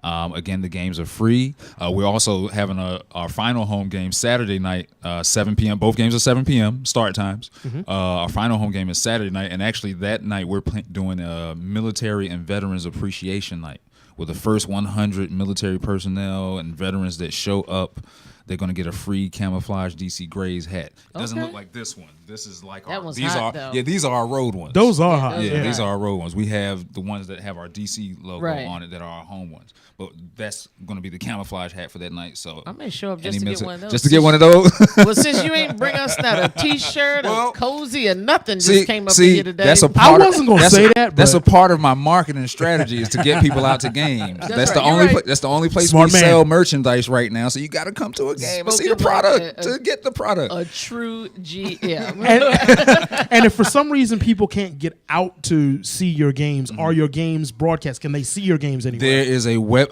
Again, the games are free. We're also having our final home game Saturday night, 7 p.m. Both games are 7 p.m. start times. Our final home game is Saturday night, and actually that night we're doing a military and veterans appreciation night with the first 100 military personnel and veterans that show up. They're going to get a free camouflage DC Grays hat. It doesn't look like this one. This is like these are our road ones. Those are hot. These are our road ones. We have the ones that have our DC logo on it that are our home ones. But that's going to be the camouflage hat for that night. So I may show up just to get one of those. Just to get one of those. Well, since you ain't bring us not a T-shirt, a cozy, or nothing, just came up here today. I wasn't going to say that. That's a part of my marketing strategy is to get people out to games. That's the only place we sell merchandise right now. So you got to come to a game and see the product to get the product. A true GM. And if for some reason people can't get out to see your games, are your games broadcast? Can they see your games anywhere? There is a web.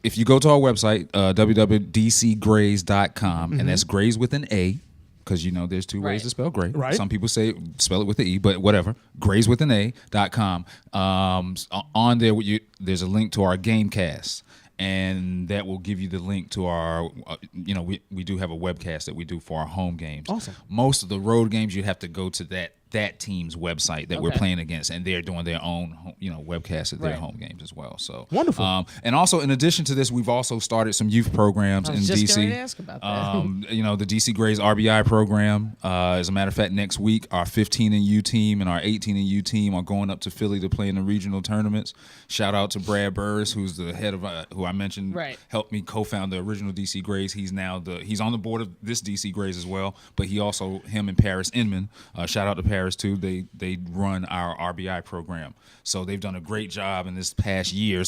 If you go to our website, www.dcgrays.com, and that's Grays with an A, because there's two ways to spell Gray. Right. Some people spell it with the E, but whatever. Grays with an A.com. On there, there's a link to our Gamecast. And that will give you the link to our, we do have a webcast that we do for our home games. Awesome. Most of the road games, you have to go to that that team's website that we're playing against, and they're doing their own, webcast at their home games as well. So wonderful. And also, in addition to this, we've also started some youth programs in DC. Just going to ask about that. The DC Grays RBI program. As a matter of fact, next week our 15 and U team and our 18 and U team are going up to Philly to play in the regional tournaments. Shout out to Brad Burrs, who's the head of who I mentioned helped me co-found the original DC Grays. He's now he's on the board of this DC Grays as well, but him and Paris Inman. Shout out to Paris too. They run our RBI program, so they've done a great job in this past year.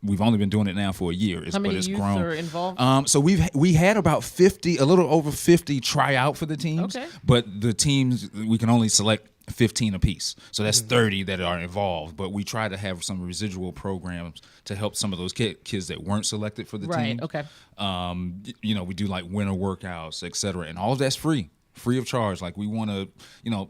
We've only been doing it now for a year. How many youth grown. are involved? So we had about 50, a little over 50 try out for the teams. Okay. But the teams, we can only select 15 apiece. So that's 30 that are involved. But we try to have some residual programs to help some of those kids that weren't selected for the team. Right. Okay. We do like winter workouts, et cetera, and all of that's free of charge. Like we want to,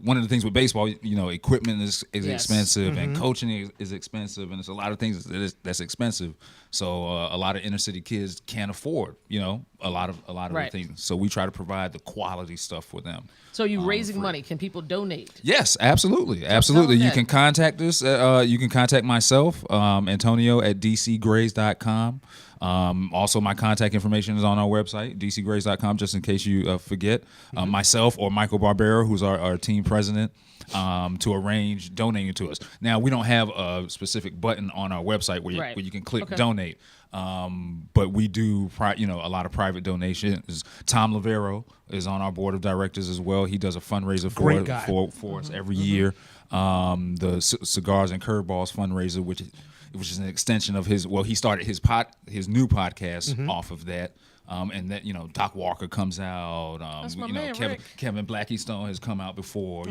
one of the things with baseball, equipment is expensive and coaching is expensive, and there's a lot of things that's expensive. So a lot of inner city kids can't afford, a lot of the things. So we try to provide the quality stuff for them. So you raising money? Can people donate? Yes, absolutely. Absolutely. You can contact us. You can contact myself, Antonio at dcgrays.com. Also, my contact information is on our website, dcgrays.com, just in case you forget. Myself or Michael Barbera, who's our team president, to arrange donating to us. Now, we don't have a specific button on our website where you can click donate, but we do a lot of private donations. Tom Lavero is on our board of directors as well. He does a fundraiser for us every year. The Cigars and Curveballs fundraiser, which is an extension of his. Well, he started his new podcast off of that. And that Doc Walker comes out. Kevin Blackystone has come out before.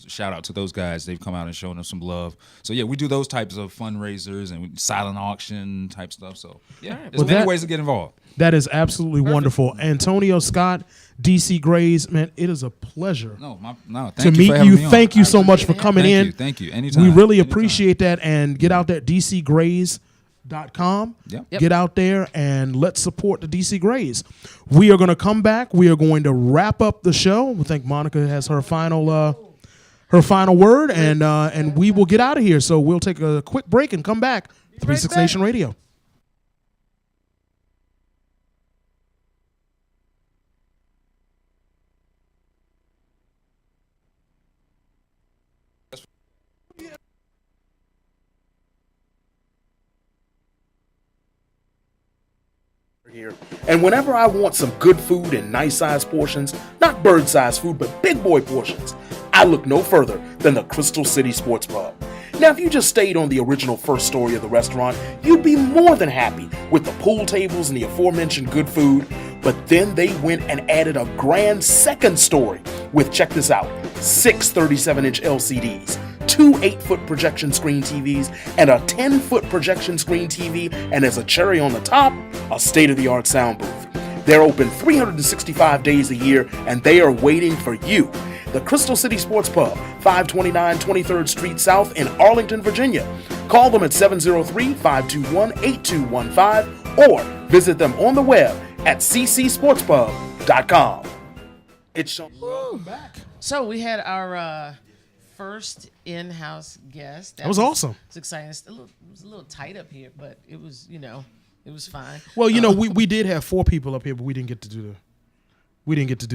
Shout out to those guys. They've come out and shown us some love. So yeah, we do those types of fundraisers and silent auction type stuff. So yeah, there's many ways to get involved. That is absolutely wonderful, Antonio Scott, DC Grays. Man, it is a pleasure. To meet you. Thank you so much for coming in. Thank you. Anytime. We really appreciate that, and get out there, DCGrays.com. Yep. Get out there and let's support the DC Grays. We are going to come back. We are going to wrap up the show. We think Monica has her final word, and we will get out of here. So we'll take a quick break and come back. 36 Nation Radio. Here. And whenever I want some good food in nice-sized portions, not bird-sized food, but big boy portions, I look no further than the Crystal City Sports Pub. Now, if you just stayed on the original first story of the restaurant, you'd be more than happy with the pool tables and the aforementioned good food, but then they went and added a grand second story with, check this out, 6 37-inch LCDs, 2 8-foot projection screen TVs, and a 10-foot projection screen TV, and as a cherry on the top, a state-of-the-art sound booth. They're open 365 days a year, and they are waiting for you. The Crystal City Sports Pub, 529 23rd Street South in Arlington, Virginia. Call them at 703-521-8215 or visit them on the web at ccsportspub.com. It's Sean. Back. So we had our first in-house guest. That was awesome. It's exciting. It was a little tight up here, but it was, it was fine. Well, we did have 4 people up here, but we didn't get to do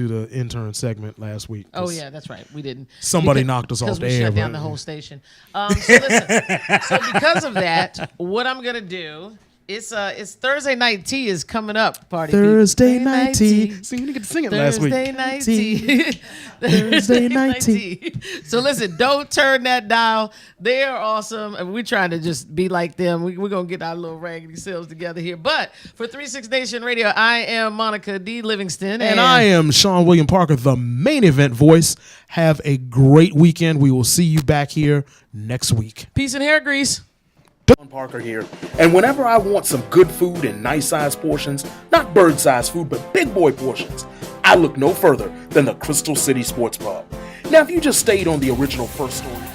the intern segment last week. Oh yeah, that's right. We didn't. Somebody knocked us off the air. We shut down the whole station. So listen. So because of that, what I'm gonna do. It's Thursday night tea is coming up. Party Thursday night tea. See, we didn't get to sing it last week. Thursday night tea. Thursday night tea. So listen, don't turn that dial. They are awesome, and we're trying to just be like them. We're gonna get our little raggedy selves together here. But for 36 Nation Radio, I am Monica D. Livingston, and I am Sean William Parker, the main event voice. Have a great weekend. We will see you back here next week. Peace and hair grease. Parker here, and whenever I want some good food in nice-sized portions, not bird-sized food, but big boy portions, I look no further than the Crystal City Sports Pub. Now, if you just stayed on the original first story